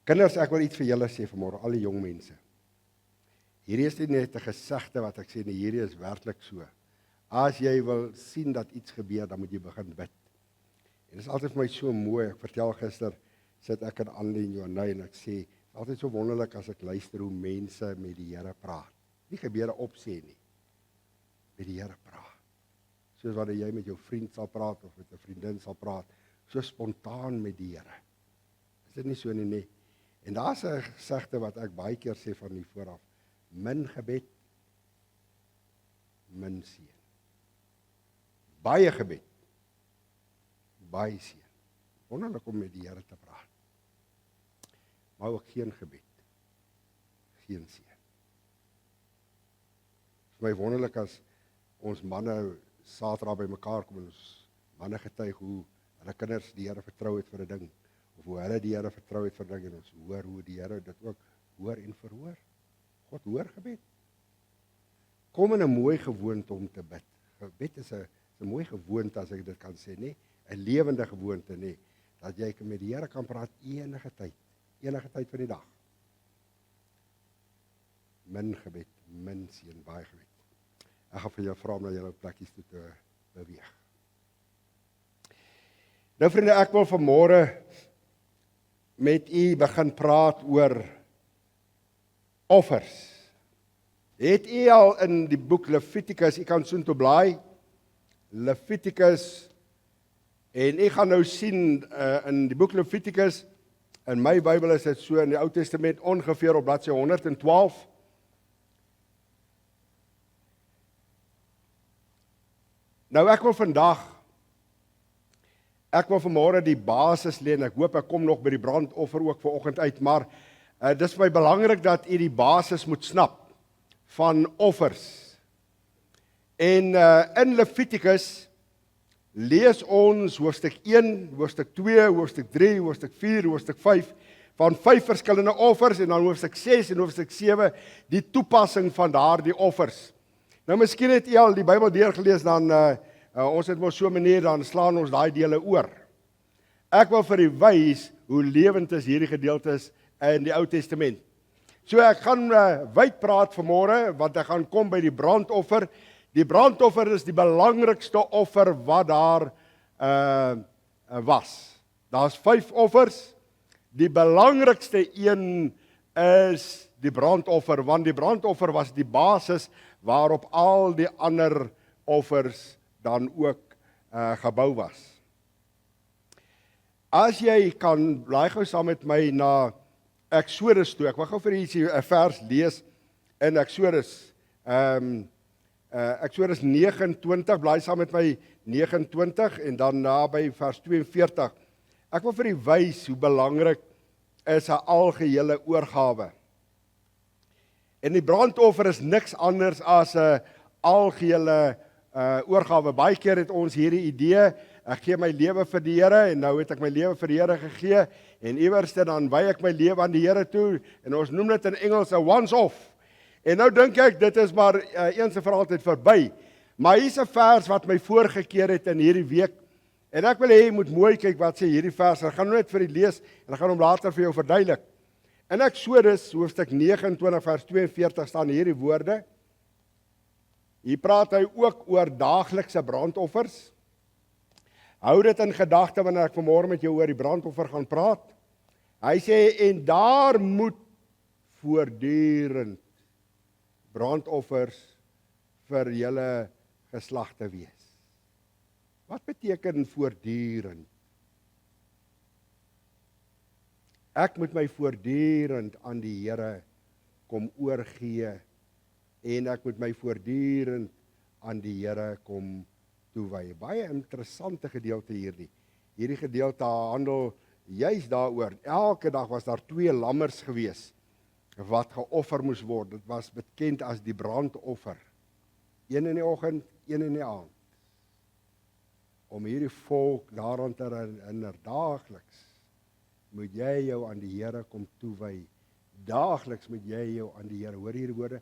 Kinders, ek wil iets vir julle sê vanmôre, al die jong mense. Hierdie is nie net 'n gesegde wat ek sê nie, hierdie is werklik so. As jy wil sien dat iets gebeur, dan moet jy begin bid. En dit is altyd vir my so mooi. Ek vertel gister, sit ek in Annelie en Johanay en ek sê, dit is altyd so wonderlik as ek luister hoe mense met die Here praat. Nie gebeure opsê nie. Met die Here praat. Soos wat jy met jou vriend sal praat of met 'n vriendin sal praat, so spontaan met die Here. Is dit nie so nie? En daar's 'n gesegde wat ek baie keer sê van die vooraf. Min gebed, min seën. Baie gebed, baie seën. Wonderlik om met die Here te praat. Maar ook geen gebed, geen seën. Vir my wonderlik as ons manne Saterdag by mekaar kom en ons manne getuig hoe hulle kinders die Here vertrou het vir 'n ding, of hoe hulle die Here vertrou het vir 'n ding, en ons hoor hoe die Here dit ook hoor en verhoor. God hoor gebed. Kom in 'n mooi gewoonte om te bid. Gebed is 'n mooi gewoonte, as ek dit kan sê, nê? 'n lewende gewoonte, nê? Dat jy met die Here kan praat enige tyd van die dag. Min gebed, min seën, baie gebed. Ek gaan vir jou vra om na julle plekkies toe te beweeg. Nou vriende, ek wil vanmôre met u begin praat oor offers. Het u al in die boek Levitikus, u kan soontoe blaai, Levitikus, en u gaan nou sien in die boek Levitikus, in my Bybel is dit so in die Ou Testament ongeveer op bladsy 112. Nou ek wil vanmôre die basis lê, en ek hoop ek kom nog by die brandoffer ook vanoggend uit, maar dis vir my belangrik dat u die basis moet snap van offers. En in Levitikus lees ons hoofstuk 1, hoofstuk 2, hoofstuk 3, hoofstuk 4, hoofstuk 5, van 5 verskillende offers, en dan hoofstuk 6 en hoofstuk 7, die toepassing van daardie offers. Nou miskien het u al die Bybel deurgelees, dan ons het mos so 'n manier, dan slaan ons daai dele oor. Ek wil vir u wys hoe lewend is hierdie gedeeltes in die Ou Testament. So ek gaan wyd praat vanmôre, want ek gaan kom by die brandoffer. Die brandoffer is die belangrikste offer wat daar was. Daar's 5 offers. Die belangrikste een is die brandoffer, want die brandoffer was die basis waarop al die ander offers dan ook gebou was. As jy kan, blaai gou saam met my na Exodus toe. Ek wil gou vir julle 'n vers lees in Exodus. Exodus 29, blaai saam met my 29 en dan naby vers 42. Ek wil vir u wys hoe belangrik is 'n algehele oorgawe. En die brandoffer is niks anders as 'n algehele oorgawe. Baie keer het ons hierdie idee, ek gee my lewe vir die Here, en nou het ek my lewe vir die Here gegee, en iewerste dan wy ek my lewe aan die Here toe, en ons noem dit in Engels 'n once off. En nou dink ek, dit is maar eens en vir altyd verby. Maar hier's 'n vers wat my voorgekeer het in hierdie week, en ek wil hê jy moet mooi kyk wat sê hierdie vers. Ek gaan net vir u lees, en ek gaan hom later vir jou verduidelik. In Exodus hoofstuk 29 vers 42 staan hierdie woorde. Hier praat hy ook oor daaglikse brandoffers. Hou dit in gedagte wanneer ek vanmôre met jou oor die brandoffer gaan praat. Hy sê, en daar moet voortdurend brandoffers vir julle geslagte wees. Wat beteken voortdurend? Ek moet my voortdurend aan die Here kom oorgee, en ek moet my voortdurend aan die Here kom toewy. Baie interessante gedeelte hierdie. Hierdie gedeelte handel juis daaroor. Elke dag was daar 2 lammers gewees wat geoffer moes word. Dit was bekend as die brandoffer. Een in die oggend, een in die aand. Om hierdie volk daaraan te herinner, daagliks moet jy jou aan die Here kom toewy. Daagliks moet jy jou aan die Here, hoor hierdie woorde,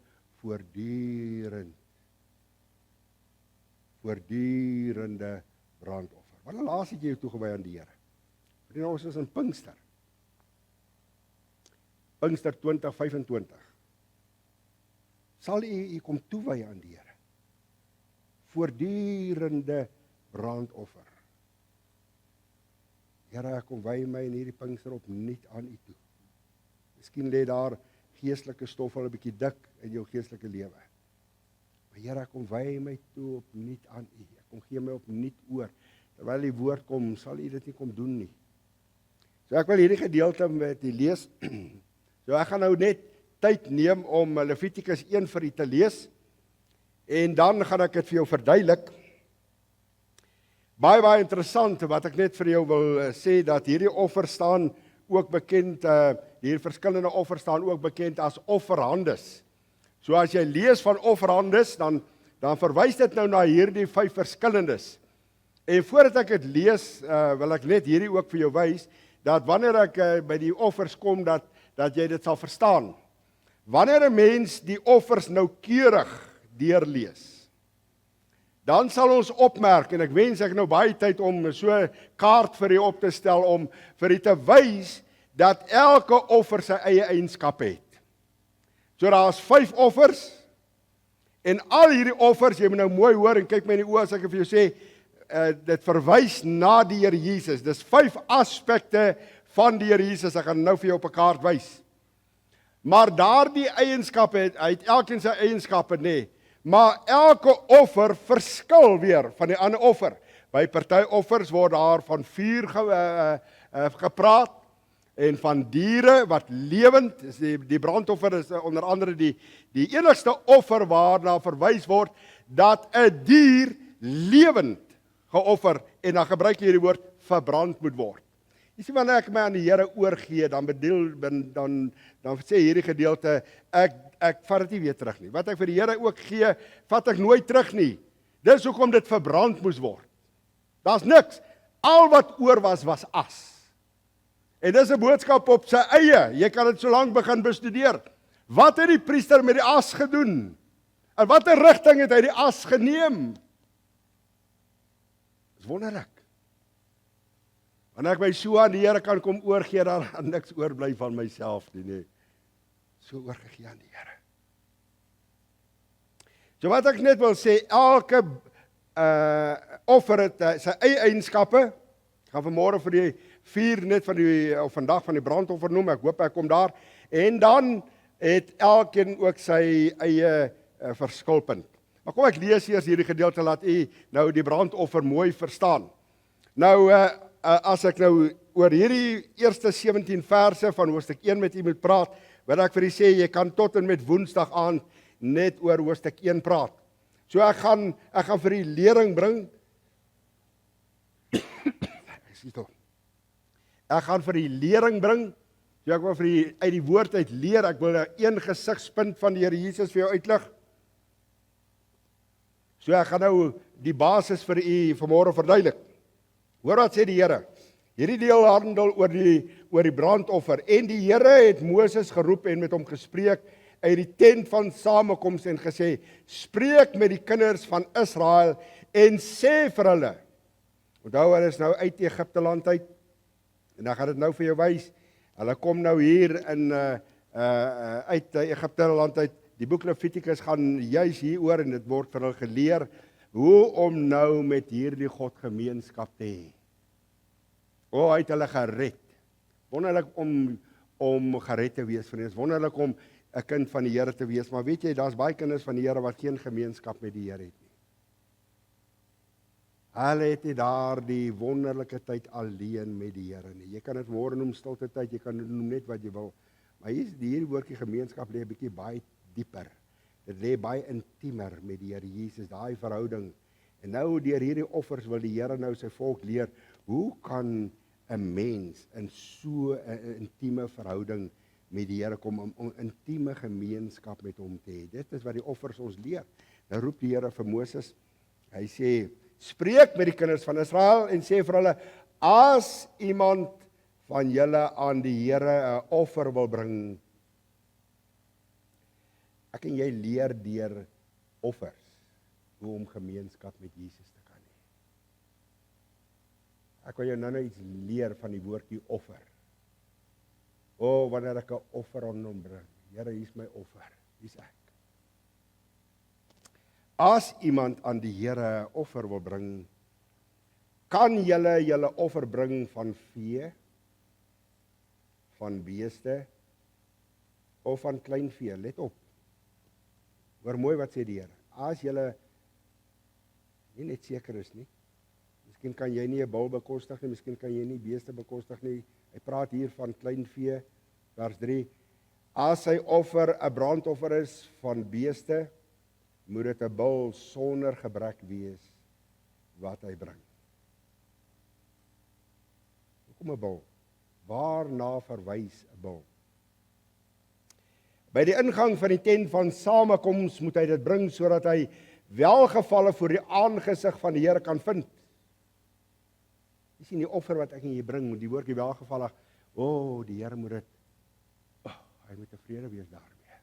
voortdurende brandoffer. Wanneer laas het jy jou toegewy aan die Here? Want ons is in Pinkster. Pinkster 2025, sal u kom toewy aan die Here. Voortdurende brandoffer. Here, ek kom wy my in hierdie Pinkster opnuut aan u toe. Miskien lê daar geestelike stof al 'n bietjie dik in jou geestelike lewe. Maar Here, ek kom wy my toe opnuut aan u. Ek kom gee my opnuut oor. Terwyl die woord kom, sal u dit nie kom doen nie. So ek wil hierdie gedeelte met u lees. So ek gaan nou net tyd neem om Levitikus 1 vir u te lees. En dan gaan ek dit vir jou verduidelik. Baie interessant wat ek net vir jou wil sê, dat hierdie offer staan ook bekend, hierdie verskillende offer staan ook bekend as offerhandes. So as jy lees van offerhandes, dan verwys dit nou na hierdie 5 verskillendes. En voordat ek dit lees, wil ek net hierdie ook vir jou wys, dat wanneer ek by die offers kom, dat jy dit sal verstaan. Wanneer 'n mens die offers noukeurig deurlees, dan sal ons opmerk, en ek wens ek nou baie tyd om so 'n kaart vir u op te stel, om vir u te wys, dat elke offer sy eie eienskappe het. So daar is 5 offers, en al hierdie offers, jy moet nou mooi hoor, en kyk my in die oë as ek vir jou sê, dit verwys na die Here Jesus. Dis 5 aspekte van die Here Jesus, ek gaan nou vir jou op 'n kaart wys. Maar daardie eienskappe, hy het elkeen sy eienskappe, nee, maar elke offer verskil weer van die ander offer. By party offers word daar van vuur gepraat, en van diere wat lewend, die brandoffer is onder andere die enigste offer waarna verwys word, dat 'n dier lewend geoffer, en dan gebruik jy die woord verbrand moet word. Jy sien, wanneer ek my aan die Here oorgee, dan sê hierdie gedeelte, ek vat dit nie weer terug nie. Wat ek vir die Here ook gee, vat ek nooit terug nie. Dis hoekom dit verbrand moes word. Daar's niks. Al wat oor was as. En dis 'n boodskap op sy eie. Jy kan dit so lank begin bestudeer. Wat het die priester met die as gedoen? In watter rigting het hy die as geneem? Dis wonderlik. Wanneer ek my so aan die Here kan kom oorgee, dan gaan niks oorbly van myself nie, nee. So oorgegee aan die Here. So wat ek net wil sê, elke offer het sy eie eienskappe. Ek gaan vanmôre vir die 4 net of vandag van die brandoffer noem, ek hoop ek kom daar. En dan het elkeen ook sy eie verskilpunt. Maar kom ek lees eers hierdie gedeelte, laat u nou die brandoffer mooi verstaan. Nou, as ek nou oor hierdie eerste 17 verse van hoofstuk 1 met u moet praat, wil ek vir u sê, jy kan tot en met Woensdag aand net oor hoofstuk 1 praat. So ek gaan vir u lering bring. Ek gaan vir u lering bring. So ek wil vir u uit die woord uit leer. Ek wil een gesigspunt van die Here Jesus vir jou uitlig. So ek gaan nou die basis vir u vanmôre verduidelik. Hoor wat sê die Here. Hierdie deel handel oor die brandoffer. En die Here het Moses geroep en met hom gespreek uit die tent van samekoms en gesê, spreek met die kinders van Israel en sê vir hulle. Onthou, hulle is nou uit Egipte land uit. En dan gaan dit nou vir jou wys. Hulle kom nou hier uit Egipte land uit. Die boek Levitikus gaan juis hieroor en dit word vir hulle geleer hoe om nou met hierdie God gemeenskap te hê. Hy het hulle gered. Wonderlik om gered te wees, vriende. Wonderlik om 'n kind van die Here te wees, maar weet jy, daar's baie kinders van die Here wat geen gemeenskap met die Here het nie. Hulle het nie daardie wonderlike tyd alleen met die Here nie. Jy kan dit môre noem stilte tyd, jy kan dit noem net wat jy wil. Maar hierdie woordjie gemeenskap lê 'n bietjie baie dieper. Dit lê baie intiemer met die Here Jesus, daai verhouding. En nou deur hierdie offers wil die Here nou sy volk leer, hoe kan 'n mens in so 'n intieme verhouding met die Here kom, om intieme gemeenskap met hom te hê. Dit is wat die offers ons leer. Nou roep die Here vir Moses. Hy sê, spreek met die kinders van Israel en sê vir hulle, as iemand van julle aan die Here 'n offer wil bring, ek en jy leer deur offers hoe om gemeenskap met Jesus te kan hê. Ek wil jou nou iets leer van die woordjie offer. Wanneer ek 'n offer aan hom bring. Here, hier is my offer. Hier's ek. As iemand aan die Here 'n offer wil bring, kan julle offer bring van vee, van beeste of van kleinvee. Let op. Hoor mooi wat sê die Here. As julle nie net seker is nie, miskien kan jy nie 'n bul bekostig nie, miskien kan jy nie beeste bekostig nie. Hy praat hier van kleinvee, vers 3. As sy offer 'n brandoffer is van beeste, moet dit 'n bul sonder gebrek wees wat hy bring. Hoekom 'n bul? Waarna verwys 'n bul? By die ingang van die tent van samekoms moet hy dit bring sodat hy welgevalle voor die aangesig van die Here kan vind. Jy sien die offer wat ek en jy bring, moet die woordjie welgevallig. Die Here moet dit. Hy moet tevrede wees daarmee.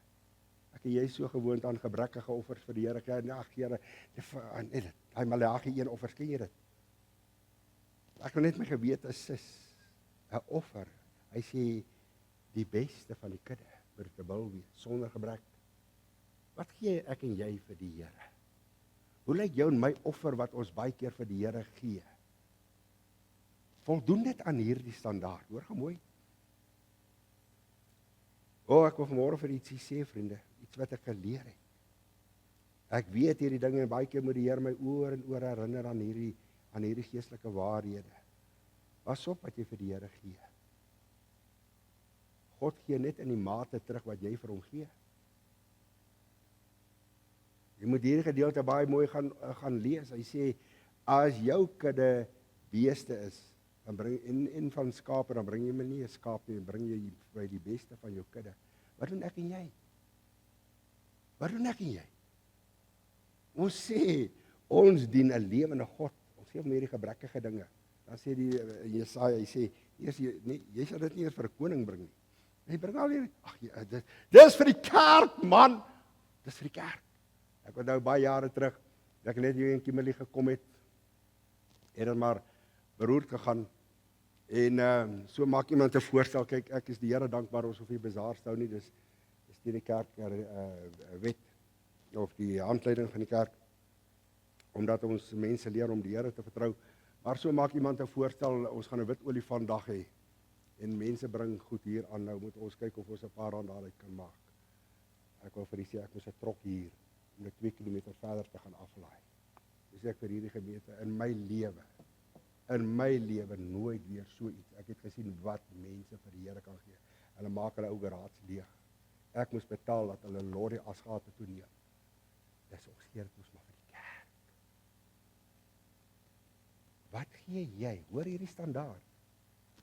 Ek en jy is so gewoond aan gebrekkige offers vir die Here. Here, net daai Maleagi 1 offers, ken jy dit? Ek wil net my gewete sis. 'n Offer. Hy sê die beste van die kudde moet 'n bul wees sonder gebrek. Wat gee ek en jy vir die Here? Hoe lyk jou en my offer wat ons baie keer vir die Here gee? Voldoen dit aan hierdie standaard? Hoor gou mooi. Ek wil vanmôre vir ietsie sê, vriende, iets wat ek geleer het. Ek weet hierdie dinge en baie keer moet die Here my oor en oor herinner aan hierdie geestelike waarhede. Pas op wat jy vir die Here gee. God gee net in die mate terug wat jy vir hom gee. Jy moet hierdie gedeelte baie mooi gaan lees. Hy sê, as jou kudde beeste is, dan bring en van skape, dan bring jy my nie 'n skaap nie, dan bring jy by die beste van jou kudde. Wat doen ek en jy? Wat doen ek en jy? Ons sê, ons dien 'n lewende God. Ons sê om hierdie gebrekkige dinge. Dan sê die Jesaja, hy sê, jy sal dit nie eers vir 'n koning bring nie. Hy bring al hier, dis vir die kerk, man. Dis vir die kerk. Ek onthou baie jare terug, ek net hier in Kimberley gekom het, en dan maar beroerd gegaan, en so maak iemand 'n voorstel, kyk, ek is die Here dankbaar, ons hoef nie bazaar te hou nie, dis deur die kerk wet, of die handleiding van die kerk, omdat ons mense leer om die Here te vertrou, maar so maak iemand 'n voorstel, ons gaan 'n wit olifantdag hê, en mense bring goed hier aan, nou moet ons kyk of ons 'n paar rand daaruit kan maak. Ek wil vir die sê, ek moes 'n trok hier, om dit 2 kilometer verder te gaan aflaai. Dis ek vir hierdie gemeente, in my lewe nooit weer so iets. Ek het gesien wat mense vir die Here kan gee. Hulle maak hulle ou garage leeg. Ek moes betaal dat hulle lorry asgate toeneem. Dis ons gee dit ons maar vir die kerk. Wat gee jy? Hoor hierdie standaard.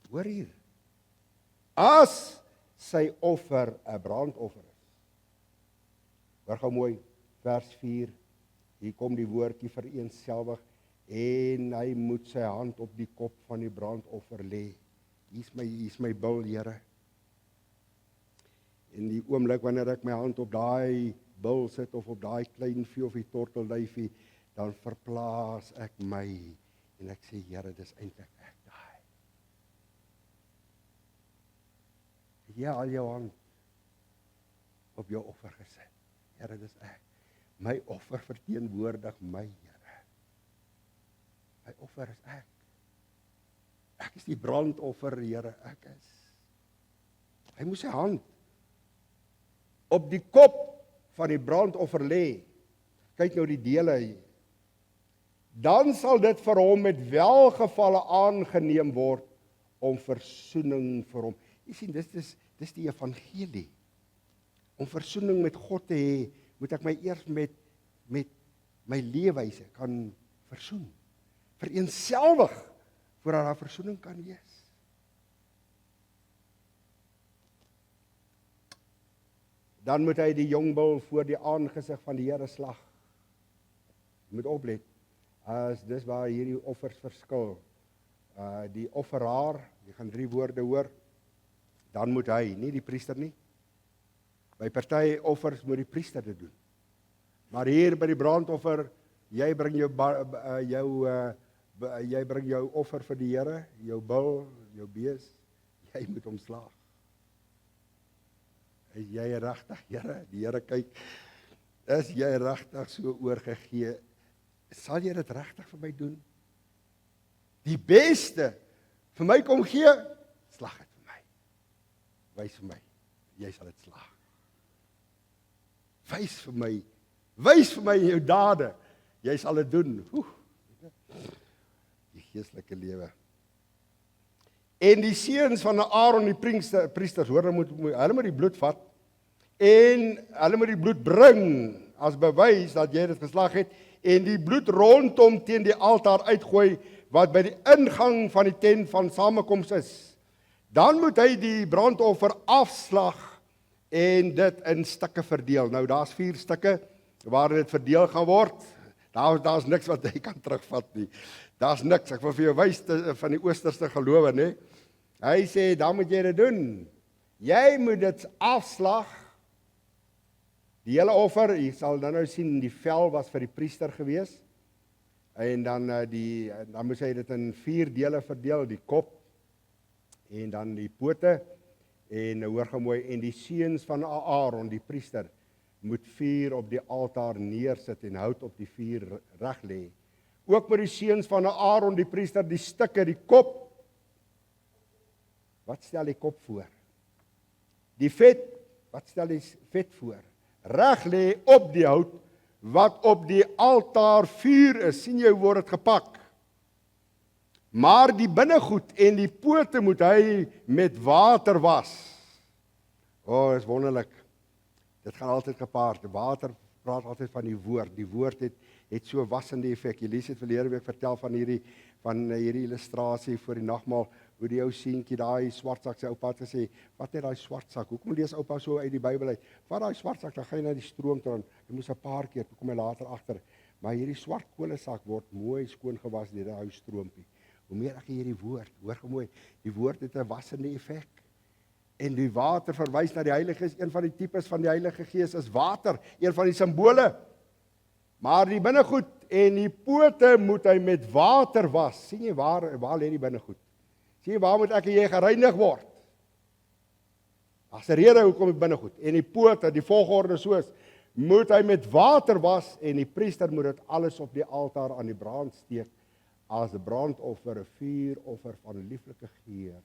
Hoor hier. As sy offer 'n brandoffer is. Hoor gou mooi, vers 4. Hier kom die woordjie vereenselwig. En hy moet sy hand op die kop van die brandoffer lê. Hier is my bul, Here. En die oomblik wanneer ek my hand op daai bul sit, of op daai klein vee of die tortelduifie, dan verplaas ek my, en ek sê, Here, dis eintlik ek daai. Het jy al jou hand op jou offer gesit? Here, dis ek. My offer verteenwoordig my, Here. My offer is ek. Ek is die brandoffer, Here, ek is. Hy moes sy hand op die kop van die brandoffer lê. Kyk nou die dele hier. Dan sal dit vir hom met welgevalle aangeneem word om versoening vir hom. Jy sien, dis die evangelie. Om versoening met God te hê, moet ek my eers met my leefwyse kan versoen. Vereenselwig, voordat daar versoening kan wees. Dan moet hy die jong bul voor die aangesig van die Here slag. Jy moet oplet, as dis waar hierdie offers verskil. Die offeraar, jy gaan 3 woorde hoor, dan moet hy, nie die priester nie. By party offers moet die priester dit doen. Maar hier by die brandoffer, jy bring jou offer vir die Here, jou bul, jou bees, jy moet hom slag. Is jy regtig, Here? Die Here kyk, is jy regtig so oorgegee? Sal jy dit regtig vir my doen? Die beste vir my kom gee, slag dit vir my. Wys vir my, jy sal dit slag. Wys vir my in jou dade, jy sal dit doen. Die geestelike lewe. En die seuns van Aaron, die priesters, hoor, hulle moet die bloed vat, en hulle moet die bloed bring, as bewys dat jy dit geslag het, en die bloed rondom teen die altaar uitgooi, wat by die ingang van die tent van samekoms is. Dan moet hy die brandoffer afslag, en dit in stukke verdeel. Nou, daar's 4 stukke, waar dit verdeel gaan word. Daar's niks wat hy kan terugvat nie. Daar's niks, ek wil vir jou wys van die oosterste gelowe, né? Hy sê, dan moet jy dit doen. Jy moet dit afslag. Die hele offer, jy sal dan nou sien, die vel was vir die priester gewees. En dan moet hy dit in 4 dele verdeel, die kop, en dan die pote, en hoor gou mooi, en die seuns van Aaron, die priester, moet 4 op die altaar neersit en hout op die 4 reg lê. Ook met die seuns van Aaron, die priester, die stukke, die kop. Wat stel die kop voor? Die vet, wat stel die vet voor? Reg lê op die hout, wat op die altaar vuur is. Sien jy, word dit gepak. Maar die binnegoed en die pote moet hy met water was. Is wonderlik. Dit gaan altyd gepaard. Water praat altyd van die woord. Die woord het so wassende effek. Elise het verlede week vertel van hierdie illustrasie voor die nagmaal, hoe die ou seentjie daai swartsak, sy oupa het gesê, vat net daai swartsak. Hoekom lees oupa so uit die Bybel uit? Vat daai swartsak, dan gaan jy na die stroom toe. Jy moes 'n paar keer, toe kom hy later agter. Maar hierdie swart kolesak word mooi skoon gewas deur daai ou stroompie. Hoe meer ek hierdie woord, hoor gou mooi, die woord het 'n wassende effek. En die water verwys na die Heilige Gees. Een van die tipes van die Heilige Gees is water, een van die simbole. Maar die binnegoed en die pote moet hy met water was. Sien jy waar lê die binnegoed? Sien jy waar moet ek en jy gereinig word? As 'n rede hoekom die binnegoed en die pote, die volgorde soos, moet hy met water was en die priester moet dit alles op die altaar aan die brand steek as 'n brandoffer, 'n vuuroffer van lieflike geur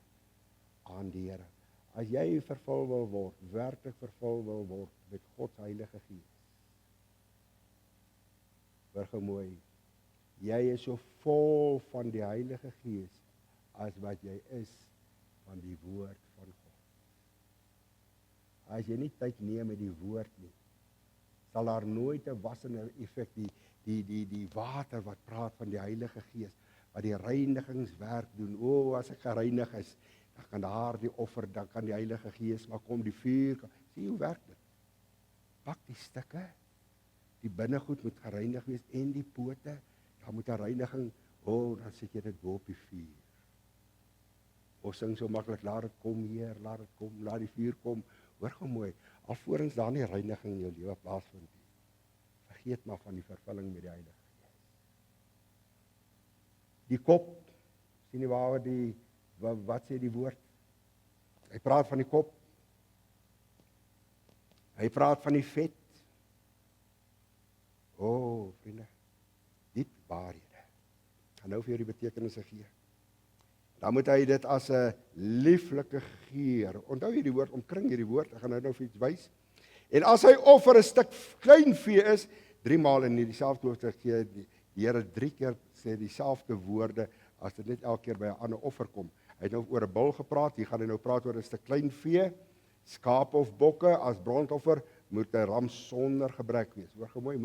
aan die Here. As jy vervul wil word, werklik vervul wil word met God se Heilige Gees. Hoor gou mooi. Jy is so vol van die Heilige Gees as wat jy is van die woord van God. As jy nie tyd neem met die woord nie, sal daar nooit 'n wassende effek, die water wat praat van die Heilige Gees, wat die reinigingswerk doen. As ek gereinig is, dan kan daar die offer, dan kan die Heilige Gees maar kom, die vuur. Sien hoe werk dit? Pak die stukke, die binnegoed moet gereinig wees en die pote, dan moet 'n reiniging, dan sit jy dit bo op die vuur. Ons sing so maklik, laat dit kom Heer, laat dit kom, laat die vuur kom. Hoor gou mooi, alvorens daar nie reiniging in jou lewe plaasvind nie. Vergeet maar van die vervulling met die Heilige Gees. Die kop, sien jy waar wat sê die woord? Hy praat van die kop. Hy praat van die vet. Vriende, diep waarhede. Ek gaan nou vir jou die betekenisse gee. Dan moet hy dit as 'n lieflike geur. Onthou jy die woord, omkring hierdie woord, ek gaan nou vir iets wys. En as hy offer 'n stuk klein vee is, 3 maal in dieselfde hoofstuk gee die Here 3 keer sê dieselfde woorde, as dit net elke keer by 'n ander offer kom. Hy het nou oor 'n bul gepraat, hier gaan hy nou praat oor 'n stuk klein vee, skaap of bokke as brandoffer, moet 'n ram sonder gebrek wees. Hoor gou mooi,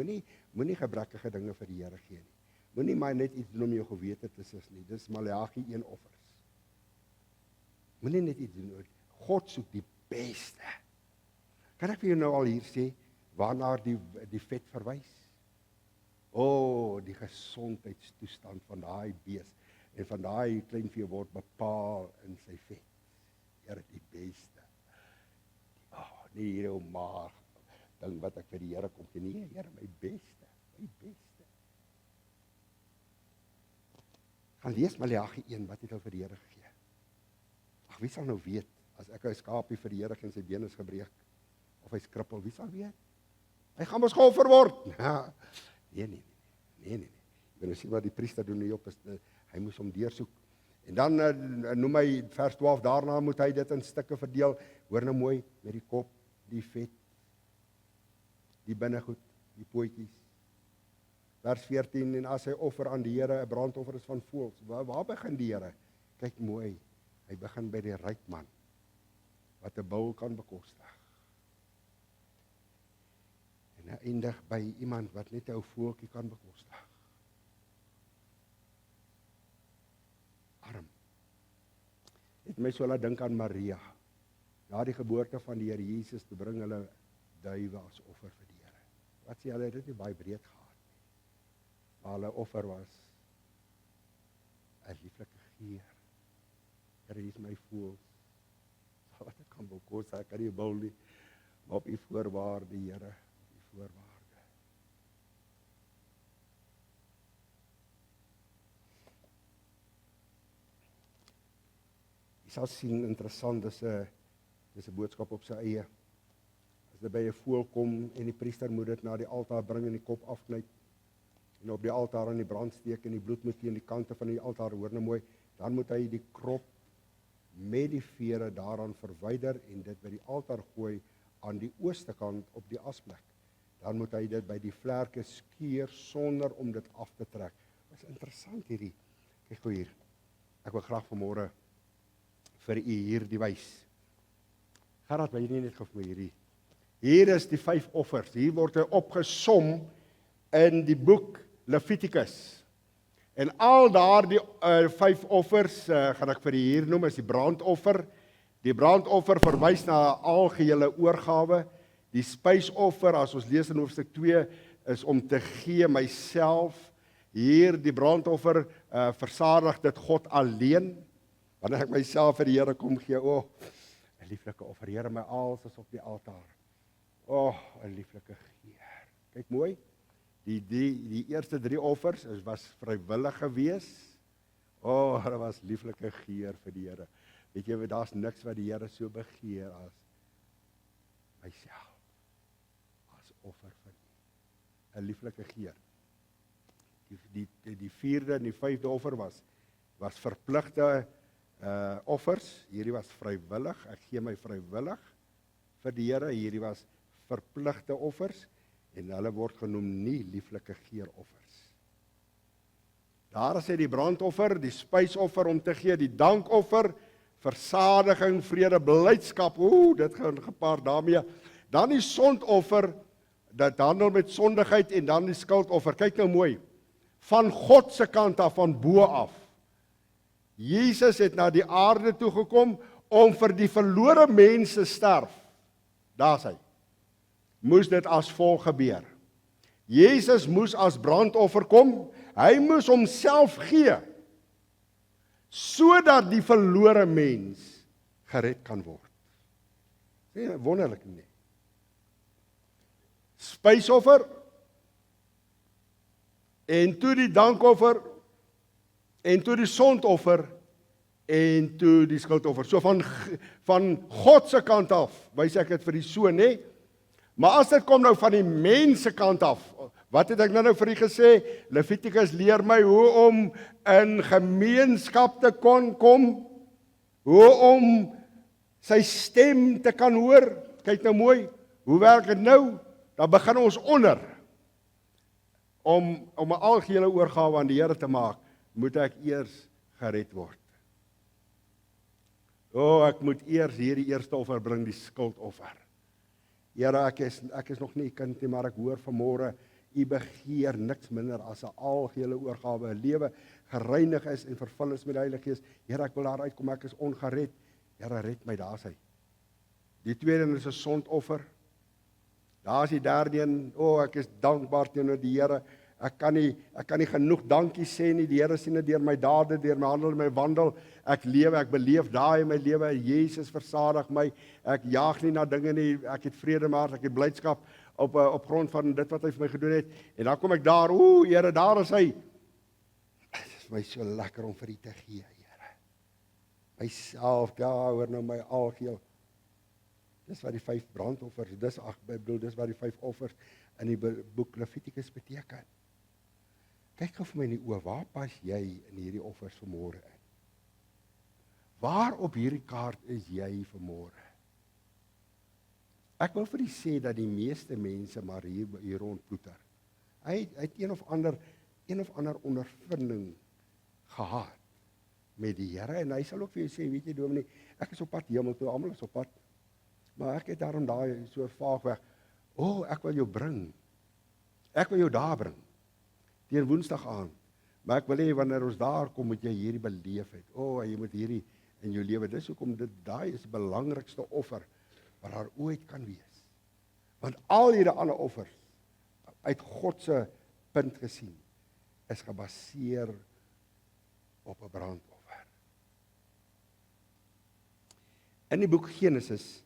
moenie gebrekkige dinge vir die Here gee nie. Moenie maar net iets doen om jou gewete te sis nie. Dis Maleagi 1 offers. Moenie net iets doen. God soek die beste. Kan ek vir jou nou al hier sê waarna die vet verwys? Die gesondheidstoestand van daai bees en van daai kleinvee word bepaal in sy vet. Here, die beste. Nie hierdie ou maag ding wat ek vir die Here kom gee nie. Here, my beste, my beste. Gaan lees Maleagi 1, wat het hy vir die Here gegee? Wie sal nou weet, as ek 'n skaapie vir die Here en sy been is gebreek, of hy's krippel, wie sal weet? Hy gaan mos geoffer word. Nee. Jy kan sien wat die priester doen hier op, hy moes hom deursoek. En dan noem hy vers 12, daarna moet hy dit in stukke verdeel, hoor nou mooi, met die kop, die vet, die binnegoed, die pootjies. Vers 14, en as hy offer aan die Here, 'n brandoffer is van voëls, waar begin die Here? Kyk mooi, hy begin by die ryk man, wat 'n bul kan bekostig. En hy eindig by iemand wat net 'n ou voeltjie kan bekostig. Arm. Het my so laat dink aan Maria. Na die geboorte van die Here Jesus, te bring hulle duwe as offer vir die Here. Wat sê hulle, dit nie baie breed gehad nie. Maar hulle offer was 'n lieflike geur. Here, hier is my voels. Wat ek kan bekostig, ek kan nie bou nie, maar op u voorwaarde, Here, op u voorwaarde. Jy sal sien, interessant, dis 'n boodskap op sy eie. As dit by 'n voël kom en die priester moet dit na die altaar bring en die kop afknyp en op die altaar aan die brand steek en die bloed moet teen die kante van die altaar, hoor nou mooi, dan moet hy die krop met die vere daaraan verwyder en dit by die altaar gooi aan die ooste kant op die asplek. Dan moet hy dit by die vlerke skeur sonder om dit af te trek. Dit is interessant hierdie. Kyk gou hier. Ek wil graag vanmôre vir u hierdie wys. Gerard, wil jy nie net gou vir my hierdie? Hier is die 5 offers. Hier word hy opgesom in die boek Levitikus. En al daardie 5 offers, gaan ek vir u hier noem, is die brandoffer. Die brandoffer verwys na 'n algehele oorgawe. Die spysoffer, as ons lees in hoofstuk 2, is om te gee myself. Hier die brandoffer versadig dit God alleen. Wanneer ek myself vir die Here kom gee, 'n lieflike offer, Here, my alles is op die altaar. 'n lieflike geur. Kyk mooi. Die eerste 3 offers was vrywillig gewees. Dit was lieflike geur vir die Here. Weet jy, daar's niks wat die Here so begeer as myself, as offer vir U. 'n lieflike geur. Die 4de en die 5de offer was verpligte offers. Hierdie was vrywillig. Ek gee my vrywillig vir die Here. Hierdie was verpligte offers en hulle word genoem nie lieflike geuroffers. Daar is hy die brandoffer, die spysoffer om te gee, die dankoffer, versadiging, vrede, blydskap. Dit gaan gepaard daarmee. Dan die sondoffer, dit handel met sondigheid, en dan die skuldoffer. Kyk nou mooi. Van God se kant af, van bo af. Jesus het na die aarde toe gekom om vir die verlore mense sterf. Daar's hy. Moes dit as volg gebeur. Jesus moes as brandoffer kom. Hy moes homself gee sodat die verlore mens gered kan word. Nee, wonderlik nie. Spysoffer en toe die dankoffer en toe die sondoffer en toe die skuldoffer. So van God se kant af, wys ek dit vir die soon, nê? Maar as dit kom nou van die mens se kant af, wat het ek nou vir u gesê? Levitikus leer my hoe om in gemeenskap te kon kom, hoe om sy stem te kan hoor. Kyk nou mooi, hoe werk dit nou? Dan begin ons onder. Om 'n algehele oorgawe aan die Here te maak, moet ek eers gered word. Ek moet eers hierdie eerste offer bring, die skuldoffer. Here, ek is nog nie 'n kind nie, maar ek hoor vanmôre, U begeer niks minder as 'n algehele oorgawe, 'n lewe gereinig is en vervul is met die Heilige Gees. Here, ek wil daar uitkom, ek is ongered. Here, red my, daar's hy. Die tweede is 'n sondoffer. Daar's die derde een, ek is dankbaar teenoor die Here. Ek kan nie genoeg dankie sê nie. Die Here sien dit deur my dade, deur my handel en my wandel. Ek lewe, ek beleef daai in my lewe. Jesus versadig my. Ek jaag nie na dinge nie. Ek het vrede maar, ek het blydskap op grond van dit wat hy vir my gedoen het. En dan kom ek daar, Here, daar is hy. Dit is my so lekker om vir U te gee, Here. Myself, hoor nou my algeheel. Dis wat die 5 brandoffers, dis wat die 5 offers in die boek Levitikus beteken. Kyk gou vir my in die oë, waar pas jy in hierdie offers vanmôre in? Waar op hierdie kaart is jy vanmôre? Ek wil vir u sê dat die meeste mense maar hier rondploeter. Hy het een of ander ondervinding gehad met die Here, en hy sal ook vir jou sê, weet jy dominee, ek is op pad hemel toe, almal is op pad, maar ek het daarom daai so vaag weg, ek wil jou bring, ek wil jou daar bring, teen Woensdag aand, maar ek wil hê wanneer ons daar kom, moet jy hierdie beleef het, jy moet hierdie in jou lewe, dis hoekom daai is die belangrikste offer, wat daar ooit kan wees, want al hierdie ander offers, uit God se punt gesien, is gebaseer op 'n brandoffer. In die boek Genesis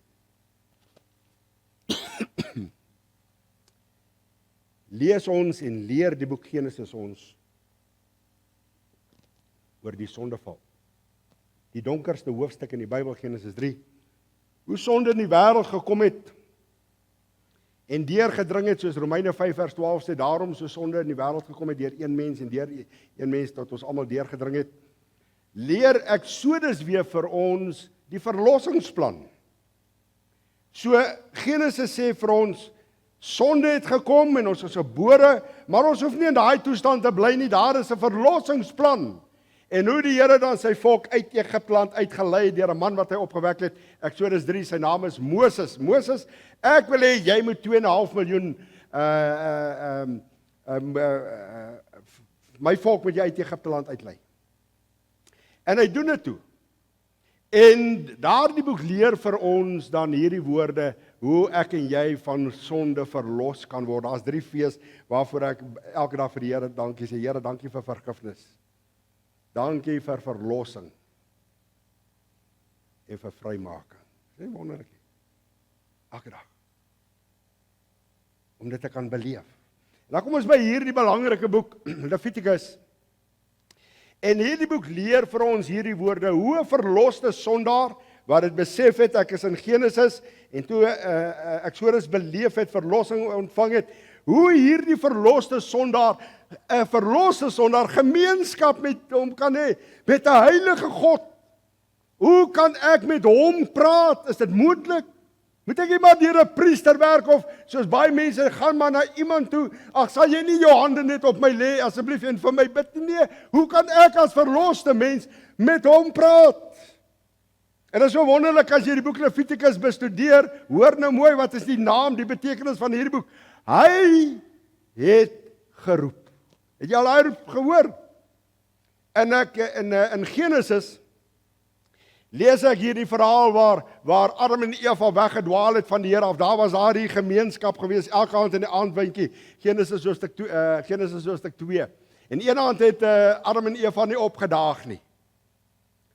lees ons en leer die boek Genesis ons oor die sondeval. Die donkerste hoofstuk in die Bybel, Genesis 3. Hoe sonde in die wêreld gekom het en deurgedring het, soos Romeine 5 vers 12 sê, daarom so sonde in die wêreld gekom het deur een mens en deur een mens tot ons almal deurgedring het. Leer Eksodus weer vir ons die verlossingsplan. So Genesis sê vir ons, sonde het gekom en ons is gebore, maar ons hoef nie in daai toestand te bly nie, daar is 'n verlossingsplan. En hoe die Here dan sy volk uit Egipteland uitgelei deur 'n man wat hy opgewek het, Eksodus 3, sy naam is Moses. Moses, ek wil hê jy moet 2,5 miljoen my volk moet jy uit Egipteland uitlei. En hy doen dit toe. En daardie boek leer vir ons dan hierdie woorde, hoe ek en jy van sonde verlos kan word. Daar's 3 V's waarvoor ek elke dag vir die Here dankie sê. Here, dankie vir vergifnis. Dankie vir verlossing. En vir vrymaking. Dis wonderlik. Elke dag. Om dit te kan beleef. En dan kom ons by hierdie belangrike boek, Levitikus. En hierdie boek leer vir ons hierdie woorde, hoe 'n verloste sondaar, wat het besef het, ek is in Genesis, en toe Eksodus beleef het, verlossing ontvang het, hoe hierdie verloste sondaar, 'n verloste sondaar, gemeenskap met hom kan hê, met 'n heilige God. Hoe kan ek met hom praat? Is dit moontlik? Moet ek nie maar deur 'n priester werk, of soos baie mense, gaan maar na iemand toe, ag, sal jy nie jou hande net op my lê, asseblief, en vir my bid nie? Nee, hoe kan ek as verloste mens met hom praat? En dit is so wonderlik as jy die boek Levitikus bestudeer, hoor nou mooi, wat is die naam, die betekenis van hierdie boek? Hy het geroep. Het jy al daai roep gehoor? En ek in Genesis lees ek hierdie verhaal waar Adam en Eva weggedwaal het van die Here af. Daar was daar die gemeenskap gewees, elke aand in die aandwindjie. Genesis hoofstuk 2. En een aand het Adam en Eva nie opgedaag nie.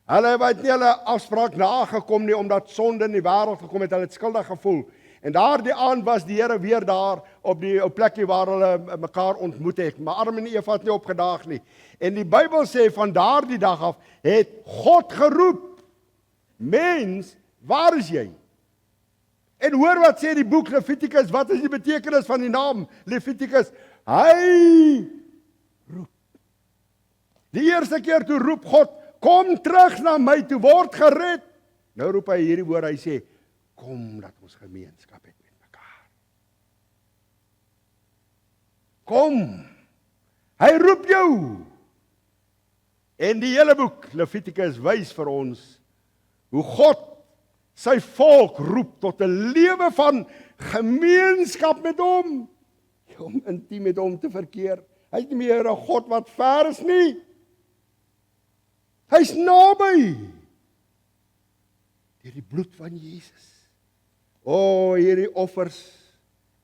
Hulle het nie hulle afspraak nagekom nie, omdat sonde in die wêreld gekom het, hulle het skuldig gevoel. En daardie aand was die Here weer daar op die plekkie waar hulle mekaar ontmoet het. Maar Adam en Eva het nie opgedaag nie. En die Bybel sê van daardie dag af het God geroep. Mens, waar is jy? En hoor wat sê die boek Levitikus, wat is die betekenis van die naam Levitikus? Hy roep. Die eerste keer toe roep God, kom terug na my toe, word gered. Nou roep hy hierdie woord, hy sê, kom dat ons gemeenskap het met mekaar. Kom, hy roep jou. En die hele boek Levitikus wys vir ons, hoe God sy volk roep tot 'n lewe van gemeenskap met hom, om intiem met hom te verkeer. Hy is nie meer 'n God wat ver is nie. Hy's naby. Deur die bloed van Jesus. Hierdie offers,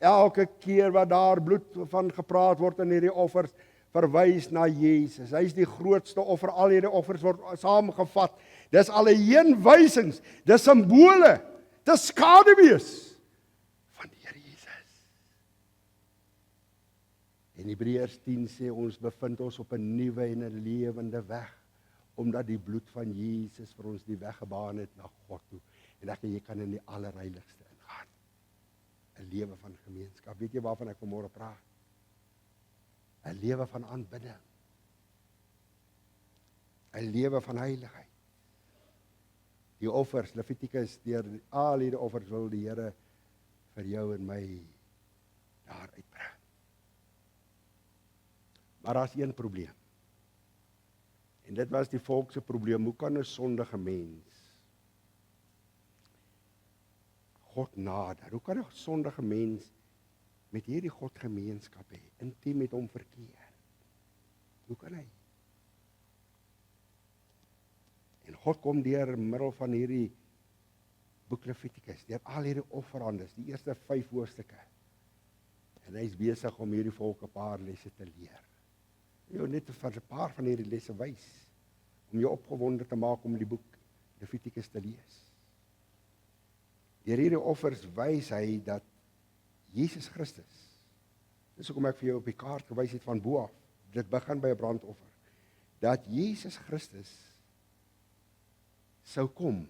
elke keer wat daar bloed van gepraat word in hierdie offers, verwys na Jesus. Hy is die grootste offer, al hierdie offers word saamgevat. Dis al 'n heenwysings, dis simbole, dis skaduwees van die Here Jesus. En Hebreërs 10 sê ons bevind ons op 'n nuwe en 'n lewende weg, omdat die bloed van Jesus vir ons die weg gebaan het na God toe, en dat jy kan in die allerheiligste ingaan. 'n lewe van gemeenskap. Weet jy waarvan ek vanmôre praat? 'n lewe van aanbidding. 'n lewe van heiligheid. Die offers, Levitikus, deur al hierdie offers wil die Here vir jou en my daar uitbring. Maar daar's een probleem. En dit was die volk se probleem. Hoe kan 'n sondige mens God nader? Hoe kan 'n sondige mens met hierdie God gemeenskap hê, intiem met hom verkeer? Hoe kan hy? En God kom deur middel van hierdie boek Levitikus, deur al hierdie offerandes, die eerste 5 hoofstukke. En hy is besig om hierdie volk 'n paar lesse te leer. Jy net vir 'n paar van hierdie lesse wys, om jou opgewonde te maak om die boek Levitikus te lees. Deur hierdie offers wys hy dat Jesus Christus, dis hoekom ek vir jou op die kaart gewys het van bo af, dit begin by 'n brandoffer, dat Jesus Christus sou kom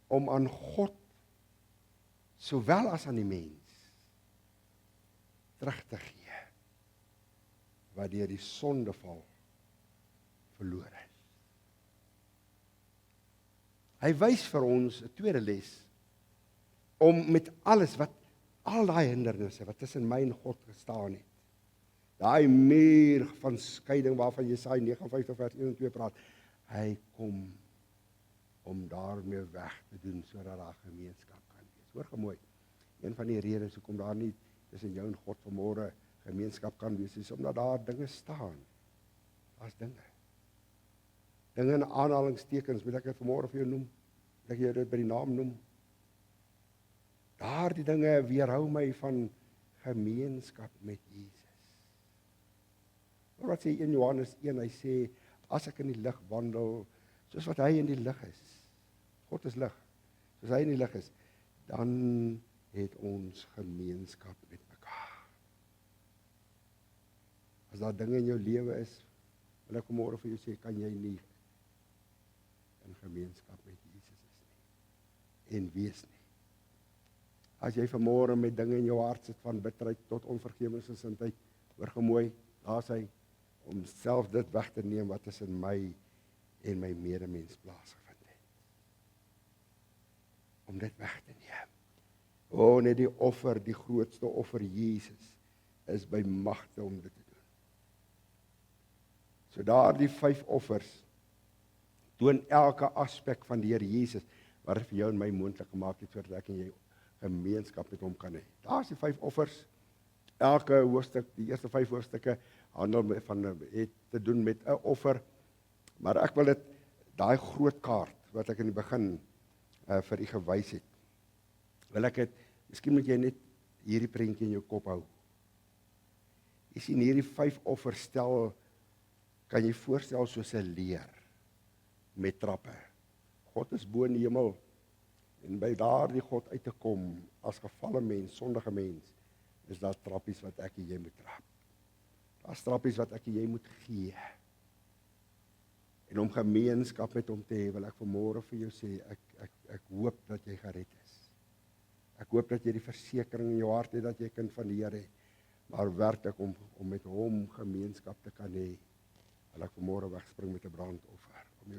om aan God sowel as aan die mens terug te gee wat deur die sondeval verlore is. Hy wys vir ons 'n tweede les om met alles wat al daai hindernisse wat tussen my en God gestaan het, daai muur van skeiding waarvan Jesaja 59 vers 1 en 2 praat, hy kom om daarmee weg te doen sodat daar gemeenskap kan wees. Hoor gemooi. Een van die redes hoekom daar nie tussen jou en God vanmôre gemeenskap kan wees, is omdat daar dinge staan. Daar's dinge. Dinge in aanhalingstekens, wil ek dit vanmôre vir jou noem. Wil ek jou dit by die naam noem. Daardie dinge weerhou my van gemeenskap met Jesus. Maar wat sê 1 Johannes 1, hy sê, as ek in die lig wandel, soos wat hy in die lig is, God is lig, soos hy in die lig is, dan het ons gemeenskap met mekaar. As daar dinge in jou lewe is, wil ek vanmôre vir jou sê, kan jy nie in gemeenskap met Jesus is nie, en wees nie. As jy vanmôre met dinge in jou hart sit, van bitterheid tot onvergewensgesindheid, hoor gemooi, daar is hy, om self dit weg te neem wat tussen my en my medemens plaasgevind het. Om dit weg te neem. O, net die offer, die grootste offer, Jesus, is by magte om dit te doen. So daardie 5 offers toon elke aspek van die Here Jesus, wat vir jou en my moontlik gemaak het, sodat ek en jy gemeenskap met hom kan hê. Daar is die 5 offers. Elke hoofstuk, die eerste 5 hoofstukke, het te doen met 'n offer, maar ek wil dit, daai groot kaart, wat ek in die begin vir u gewys het, wil ek het, miskien moet jy net hierdie prentjie in jou kop hou. Jy sien hierdie 5 offers stel, kan jy voorstel soos 'n leer, met trappe. God is bo in die hemel, en by daardie God uit te kom, as gefalle mens, sondige mens, is daar trappies wat ek en jy moet trap. Daar's trappies wat ek en jy moet gee. En om gemeenskap met hom te hê, wil ek vanmôre vir jou sê, ek hoop dat jy gered is. Ek hoop dat jy die versekering in jou hart het, dat jy kind van die Here is. Maar werklik om met hom gemeenskap te kan hê, wil ek vanmôre wegspring met 'n brandoffer. Om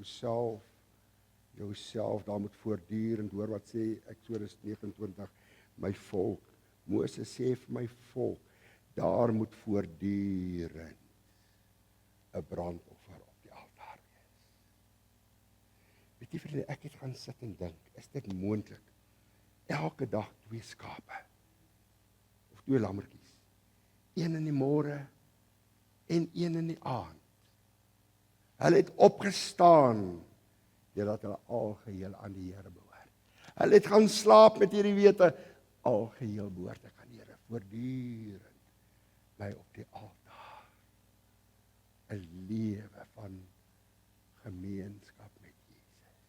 jouself daar moet voortdurend, hoor wat sê Eksodus 29, my volk, Moses sê vir my volk, daar moet voortdurend 'n brandoffer op die altaar wees. Weet jy vriende, ek het gaan sit en dink, is dit moontlik? Elke dag 2 skape, of 2 lammetjies, 1 in die môre en 1 in die aand. Hulle het opgestaan, deurdat hulle algeheel aan die Here behoort. Hulle het gaan slaap met hierdie wete, algeheel behoort ek aan die Here, voortdurend my op die altaar. 'n lewe van gemeenskap met Jesus.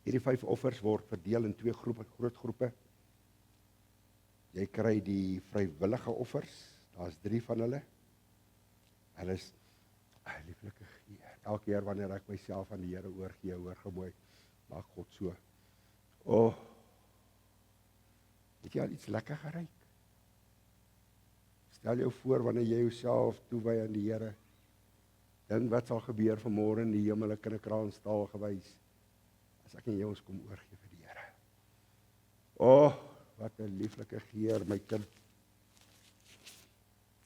Hierdie 5 offers word verdeel in 2 groot groepe. Jy kry die vrywillige offers, daar's 3 van hulle. Hulle is lieflike gee. Elke keer wanneer ek myself aan die Here oorgee, hoor gemooi, maak God so. Het jy al iets lekker geruik? Stel jou voor wanneer jy jouself toewy aan die Here. Dink wat sal gebeur vanmôre in die hemel, ek in 'n kraanstaal gewys, as ek en jy ons kom oorgee vir die Here. Wat 'n lieflike geur, my kind.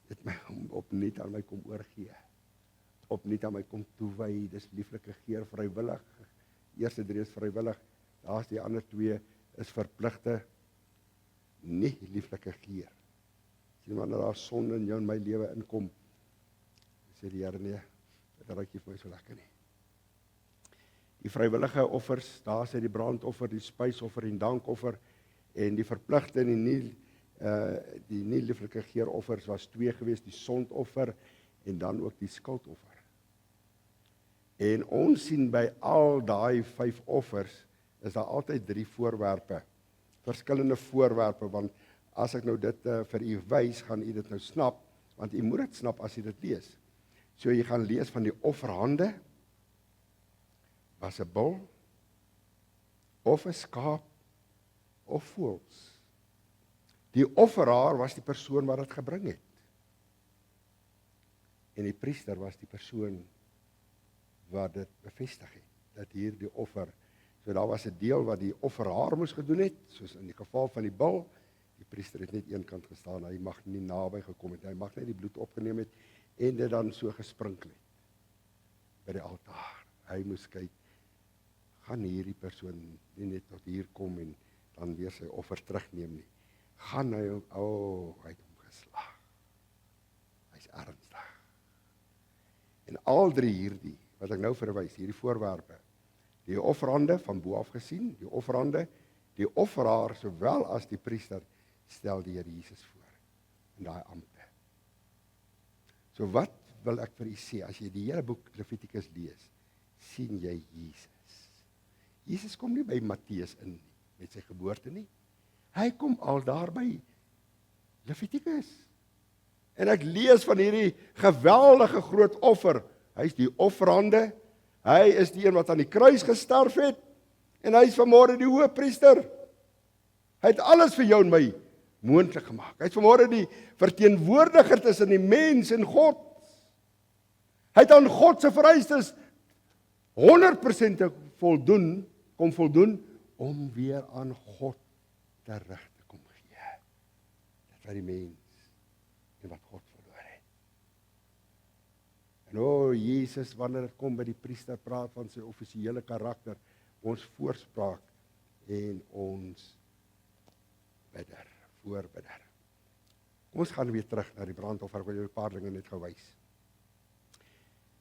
Het my opnuut aan my kom oorgee. Opnuut aan my kom toewy, dis lieflike geur, vrywillig. Eerste 3 is vrywillig, daar's die ander 2 is verpligte, nie lieflike geur. Sien wanneer daar sonde in jou en my lewe inkom, sê die Here nee, dit ruik nie vir my so lekker nie. Die vrywillige offers, daar sê die brandoffer, die spysoffer en dankoffer, en die verpligte en die nie lieflike geuroffers was 2 geweest, die sondoffer en dan ook die skuldoffer. En ons sien by al daai 5 offers, is daar altyd 3 voorwerpe, verskillende voorwerpe, want as ek nou dit vir u wys, gaan u dit nou snap, want u moet dit snap as u dit lees. So jy gaan lees van die offerhande, was 'n bul, of 'n skaap, of voëls. Die offeraar was die persoon wat dit gebring het. En die priester was die persoon wat dit bevestig het, dat hier die offer, so daar was 'n deel wat die offeraar moes gedoen het, soos in die geval van die bul, die priester het net een kant gestaan, hy mag nie naby gekom het, hy mag net die bloed opgeneem het, en dit dan so gesprinkel het, by die altaar. Hy moes kyk, gaan hierdie persoon nie net tot hier kom en dan weer sy offer terugneem nie. Gaan hy, hy het hom geslaag. Hy's ernstig. En al 3 hierdie, wat ek nou verwys, hierdie voorwerpe, die offerhande van bo af gesien, die offerhande, die offeraar, sowel as die priester, stel die Here Jesus voor, in daai ampte. So wat wil ek vir u sê, as jy die hele boek Levitikus lees, sien jy Jesus. Jesus kom nie by Matteus in nie, met sy geboorte nie. Hy kom al daar by Levitikus. En ek lees van hierdie geweldige groot offer. Hy is die offerhande, hy is die een wat aan die kruis gesterf het, en hy is vanmôre die hoëpriester. Hy het alles vir jou en my moontlik gemaak. Hy is vanmôre die verteenwoordiger tussen die mens en God. Hy het aan God se vereistes 100% kom voldoen, om weer aan God terug te kom gee. Dit wat die mens en wat God verloor het. En Jesus, wanneer dit kom by die priester, praat van sy offisiële karakter, ons voorspraak en ons bidder, voorbidder. Kom ons gaan weer terug na die brandoffer, ek wil julle 'n paar dinge net gewys.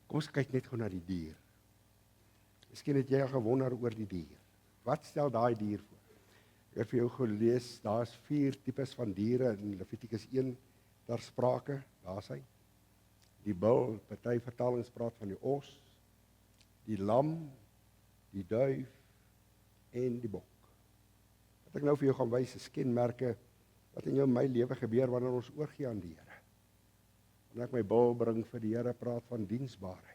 Kom ons kyk net gou na die dier. Miskien het jy al gewonder oor die dier. Wat stel daai dier voor? Ek het vir jou gelees, daar's 4 tipes van diere in Levitikus 1 ter sprake, daar's hy. Die bul, party vertalings praat van die os, die lam, die duif en die bok. Wat ek nou vir jou gaan wys, is kenmerke wat in jou en my lewe gebeur wanneer ons oorgee aan die Here. Wanneer ek my bul bring vir die Here, praat van diensbaarheid.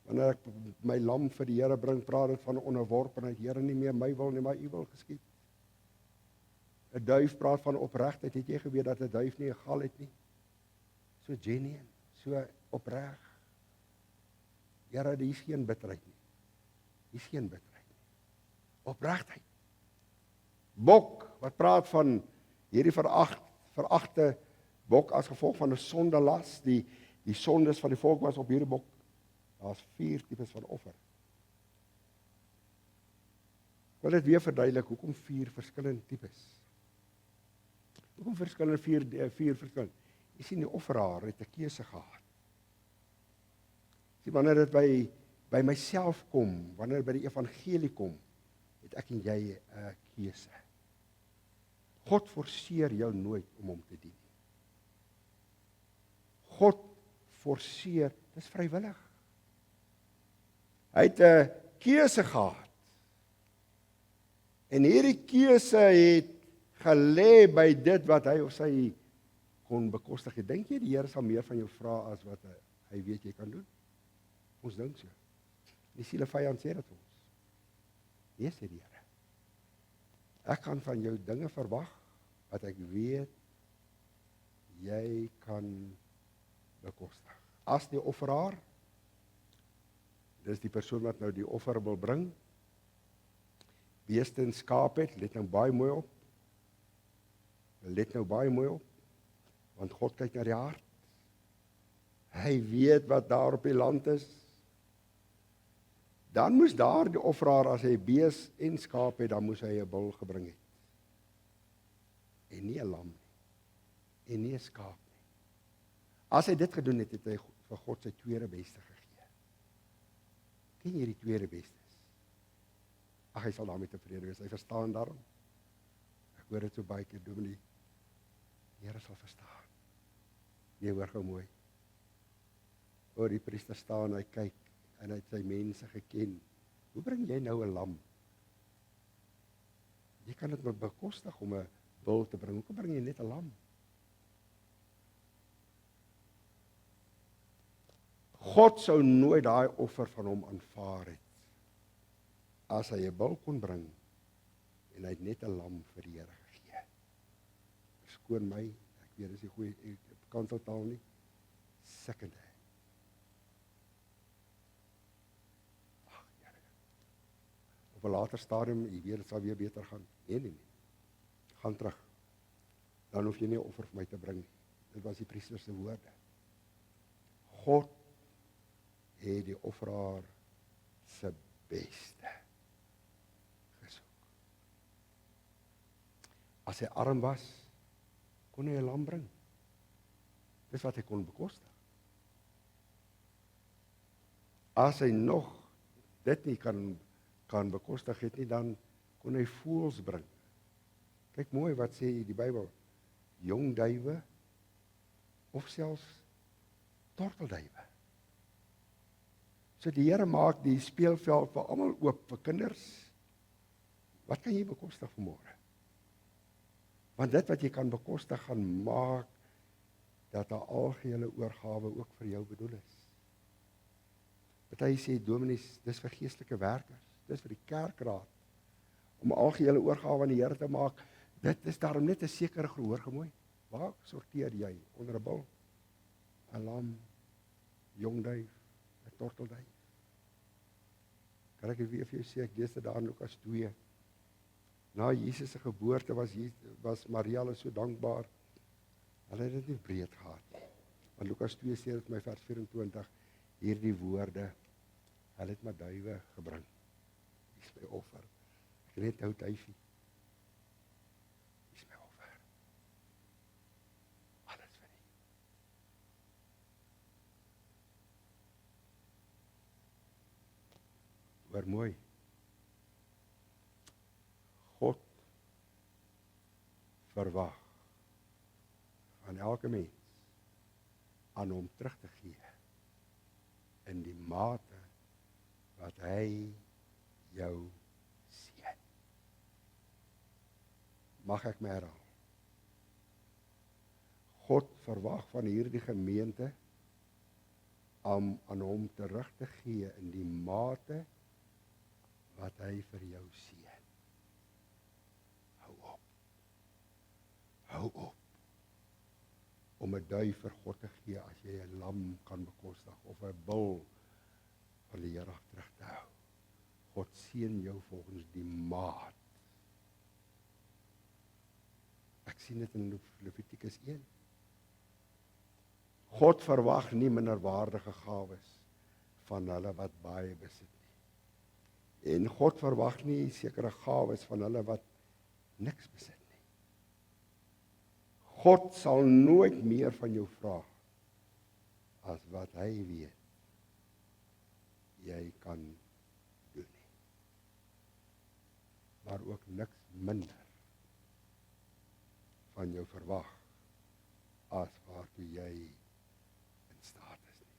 Wanneer ek my lam vir die Here bring, praat dit van onderworpenheid. Here, nie meer my wil nie, maar u wil geskied. 'n Duif praat van opregtheid. Het jy geweet dat 'n duif nie 'n gal het nie? So genuine, so opreg. Here, daar is geen bitterheid nie. Hier is geen bitterheid nie. Opregtheid. Bok, wat praat van hierdie veragte bok as gevolg van 'n sondelas. Die sondes van die volk was op hierdie bok. Daar's 4 tipes van offer. Ek wil dit weer verduidelik, hoekom 4 verskillende tipes? Hoekom verskillende 4 verskillende? Jy sien, die offeraar het 'n keuse gehad. Sien, wanneer dit by myself kom, wanneer dit by die evangelie kom, het ek en jy 'n keuse. God forceer jou nooit om hom te dien. God forceer, dis vrywillig. Hy het 'n keuse gehad. En hierdie keuse het gelê by dit wat hy of sy kon bekostig. Dink jy die Here sal meer van jou vra as wat hy weet jy kan doen? Ons dink so. Die sielevyand sê dit vir ons. Nee, sê die Here. Ek kan van jou dinge verwag wat ek weet jy kan bekostig. As die offeraar, dis die persoon wat nou die offer wil bring, beeste en skaap het, let nou baie mooi op. Let nou baie mooi op, want God kyk na die hart. Hy weet wat daar op die land is. Dan moes daar die offeraar, as hy bees en skaap het, dan moes hy 'n bul gebring het. En nie 'n lam nie, en nie 'n skaap nie. As hy dit gedoen het, het hy vir God sy tweede beste gegee. Ken jy die tweede bestes? Ag, hy sal daarmee tevrede wees, hy verstaan daarom. Ek hoor dit so baie keer, dominee, die Here sal verstaan. Jy hoor gou mooi. Oor die priester staan, hy kyk, en hy het sy mense geken. Hoe bring jy nou 'n lam? Jy kan dit maar bekostig om 'n bul te bring. Hoekom bring jy net 'n lam? God sou nooit daai offer van hom aanvaar het as hy 'n bul kon bring en hy het net 'n lam vir die Here gegee. Skoon my, ek weet dis nie goeie kanseltaal nie. Second. Op 'n later stadium, jy weet dit sal weer beter gaan. Nee. Gaan terug. Dan hoef jy nie 'n offer vir my te bring nie. Dit was die priester se woorde. God het die offeraar se beste gesoek. As hy arm was, kon hy 'n lam bring. Dis wat hy kon bekostig. As hy nog dit nie kan bekostig het nie, dan kon hy voëls bring. Kyk mooi wat sê die Bybel, jong duwe of selfs tortelduwe. So die Here maak die speelveld vir almal oop vir kinders. Wat kan jy bekostig vanmôre? Want dit wat jy kan bekostig gaan maak dat 'n algehele oorgawe ook vir jou bedoel is. Party sê dominees, dis vir geestelike werkers. Dis vir die kerkraad om 'n algehele oorgawe aan die Here te maak. Dit is daarom net 'n sekere gehoor gemooi. Waar sorteer jy onder 'n bul? 'n lam, jong duif, 'n tortelduif. Kan ek weer vir jou sê, ek lees dit daar in Lukas 2. Na Jesus se geboorte was Maria al so dankbaar. Hulle het dit nie breed gehad nie. Want Lukas 2 sê dit my vers 24, hierdie woorde, hulle het maar duwe gebring. Dis my offer. Ek het net 'n ou duifie. Dis my offer. Alles vir U. Hoor mooi. God verwag aan elke mens aan hom terug te gee in die mate wat hy jou seën. Mag ek my herhaal? God verwag van hierdie gemeente om aan hom terug te gee in die mate wat hy vir jou seën. Hou op om 'n duif vir God te gee as jy 'n lam kan bekostig of 'n bul van die Here terug te hou. God seën jou volgens die maat. Ek sien dit in Levitikus 1. God verwag nie minderwaardige gawes van hulle wat baie besit nie. En God verwag nie sekere gawes van hulle wat niks besit nie. God sal nooit meer van jou vra as wat hy weet jy kan doen nie. Maar ook niks minder van jou verwag as waartoe jy in staat is nie.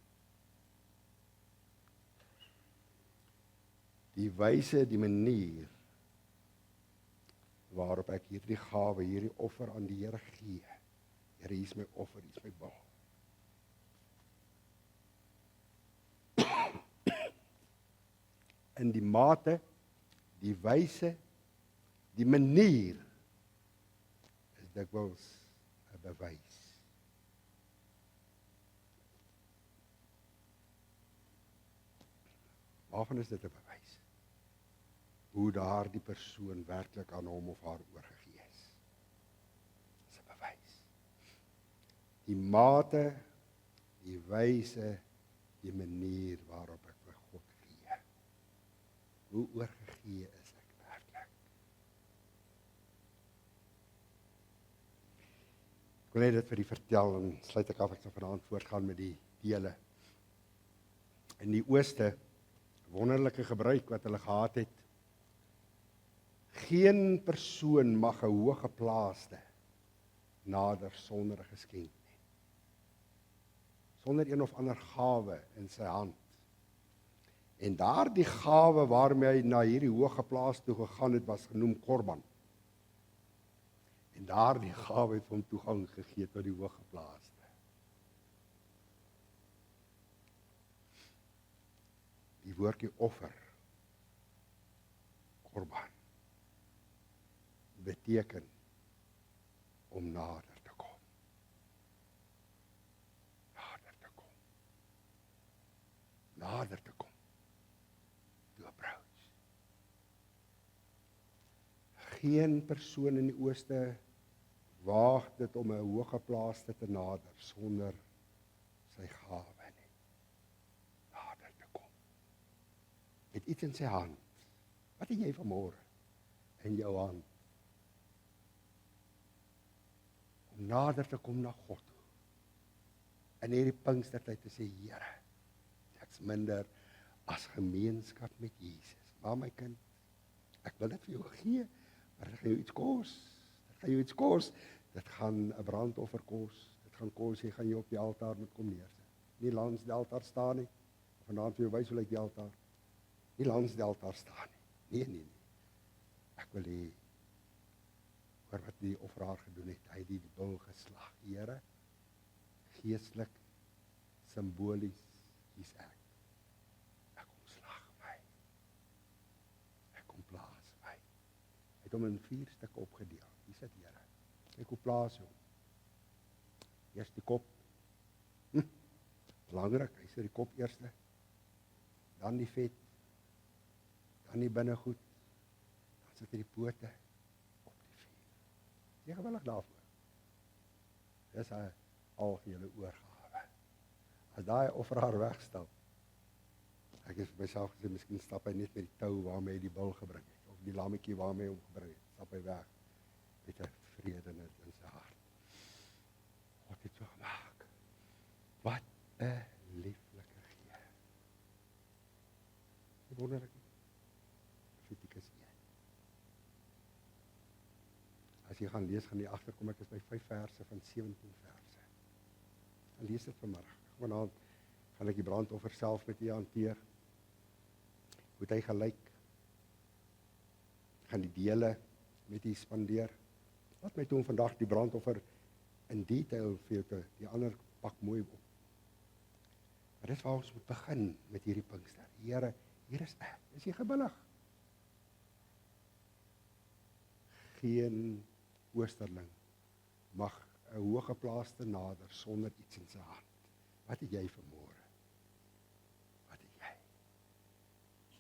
Die wyse, die manier waarop ek hierdie gawe, hierdie offer aan die Here gee. Here, hier is my offer, hier is my bul. In die mate, die wyse, die manier, is dikwels 'n bewys. Waarvan is dit 'n bewys? Hoe daardie persoon werklik aan hom of haar oorgegee is. Dis 'n bewys. Die mate, die wyse, die manier waarop ek vir God gee. Hoe oorgegee is ek werklik? Ek wil net dit vir u vertel en sluit ek af, ek sal vanaand voortgaan met die dele. In die ooste, wonderlike gebruik wat hulle gehad het, geen persoon mag 'n hoëgeplaaste nader sonder 'n geskenk nie. Sonder een of ander gawe in sy hand. En daardie gawe waarmee hy na hierdie hoëgeplaaste toe gegaan het, was genoem korban. En daardie gawe het hom toegang gegee tot die hoëgeplaaste. Die woordjie offer, korban, beteken om nader te kom. Nader te kom. Nader te kom. To approach. Geen persoon in die ooste waag dit om 'n hoëgeplaaste te nader sonder sy gawe nie. Nader te kom. Het iets in sy hand. Wat het jy vanmôre in jou hand? Om nader te kom na God toe. In hierdie Pinkstertyd te sê, Here, ek's minder as gemeenskap met Jesus. Maar my kind, ek wil dit vir jou gee, maar dit gaan jou iets kos. Dit gaan jou iets kos. Dit gaan 'n brandoffer kos. Dit gaan kos, jy gaan jou op die altaar moet kom neersit. Nie langs die altaar staan nie. Vanaand vir jou wys hoe lyk die altaar. Nie langs die altaar staan nie. Nee. Ek wil hê oor wat die offeraar gedoen het. Hy het die bul geslag. Here, geestelik, simbolies, hier's ek. Ek kom slag my. Ek kom plaas my. Hy het hom in 4 stukke opgedeel. Hier sit Here. Ek kom plaas hom. Eers die kop. Belangrik, hy sit die kop eerste. Dan die vet. Dan die binnegoed. Dan sit hy die pote op die vuur. Jy gewillig daarvoor. Dis 'n algehele oorgawe. As daai offeraar wegstap, ek het vir myself gesê, miskien stap hy net met die tou waarmee hy die bul gebring het, of die lammetjie waarmee hy hom gebring het, stap hy weg met 'n vrede in sy hart. God het so gemaak. Wat 'n lieflike Heer. Wonderlik. Levitikus 1. As jy gaan lees, gaan jy agterkom, ek is by 5 verse van 17 verse. En lees dit vanmiddag. Vanaand gaan ek die brandoffer self met u hanteer. Hoe het hy gelyk? Gaan die dele met u spandeer. Laat my toe om vandag die brandoffer in detail vir jou te, die ander pak mooi op. Maar dis waar ons moet begin met hierdie Pinkster. Here, hier is ek. Is jy gewillig? Geen oosterling mag 'n hoëgeplaaste nader sonder iets in sy hand. Wat het jy vanmôre?